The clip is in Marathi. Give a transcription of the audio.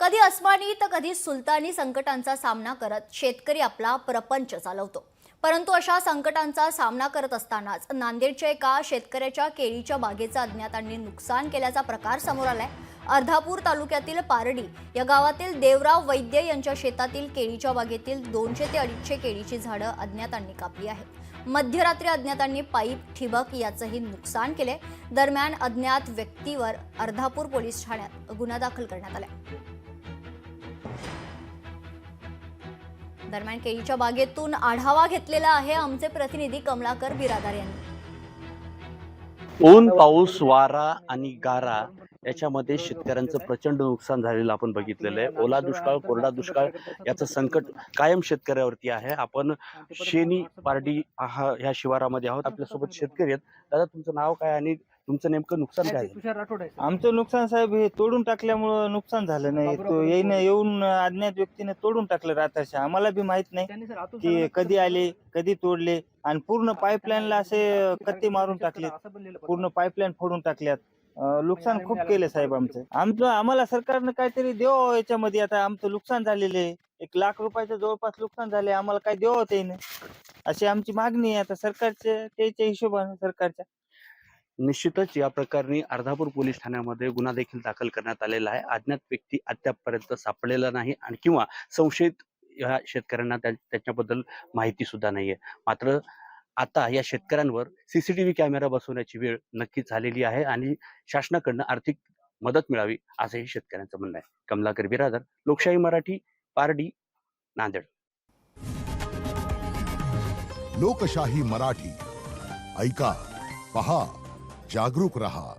कधी अस्मानी तर कधी सुलतानी संकटांचा सामना करत शेतकरी आपला प्रपंच चालवतो। परंतु अशा संकटांचा सामना करत असतानाच नांदेडच्या एका शेतकऱ्याच्या केळीच्या बागेचं अज्ञातांनी नुकसान केल्याचा प्रकार समोर आलाय। अर्धापूर तालुक्यातील पारडी या गावातील देवराव वैद्य यांच्या शेतातील केळीच्या बागेतील 200 ते 250 केळीची झाडं अज्ञातांनी कापली आहेत। मध्यरात्री अज्ञातांनी पाईप ठिबक याचंही नुकसान केले। दरम्यान अज्ञात व्यक्तीवर अर्धापूर पोलीस ठाण्यात गुन्हा दाखल करण्यात आला। दरम्यान केळीच्या बागेतून आढावा घेतलेला आहे आमचे प्रतिनिधी कमलाकर बिरादार यांनी। ऊन, पाऊस, वारा आणि गारा याच्यामध्ये शेतकऱ्यांचं प्रचंड नुकसान झालेलं आपण बघितलेलं आहे। ओला दुष्काळ, कोरडा दुष्काळ याचं संकट कायम शेतकऱ्यावरती आहे। आपण शेनी पारडी ह्या शिवारामध्ये आहोत। आपल्यासोबत शेतकरी आहेत। दादा, तुमचं नाव काय आणि तुमचं नेमकं नुकसान काय आहे? आमचं नुकसान साहेब हे तोडून टाकल्यामुळं नुकसान झालं नाही। तो येऊन अज्ञात व्यक्तीने तोडून टाकलं रात्रीच्या। आम्हाला बी माहित नाही की कधी आले, कधी तोडले आणि पूर्ण पाईपलाईनला असे कत्ते मारून टाकले, पूर्ण पाईपलाईन फोडून टाकल्यात। नुकसान खूप केलं साहेब आमचं आम्हाला सरकारनं काहीतरी द्यावं याच्यामध्ये। आता आमचं नुकसान झालेलं आहे, 1 लाख रुपयाचं जवळपास नुकसान झाले। आम्हाला काय द्यावं त्याने अशी आमची मागणी आहे आता सरकारच्या त्याच्या हिशोबाने सरकारच्या। निश्चितच या प्रकरणी अर्धापूर पोलीस ठाण्यामध्ये गुन्हा देखील दाखल करण्यात आलेला आहे। अज्ञात व्यक्ती अद्यापपर्यंत सापडलेला नाही आणि किंवा संशयित या शेतकऱ्यांना त्याच्याबद्दल माहिती सुद्धा नाहीये। मात्र आता या शेतकऱ्यांवर सीसीटीव्ही कॅमेरा बसवण्याची वेळ नक्कीच झालेली आहे आणि शासनाकडनं आर्थिक मदत मिळावी असंही शेतकऱ्यांचं म्हणणं आहे। कमलाकर बिरादर, लोकशाही मराठी, पारडी, नांदेड। लोकशाही मराठी ऐका, पहा, जागरूक रहा।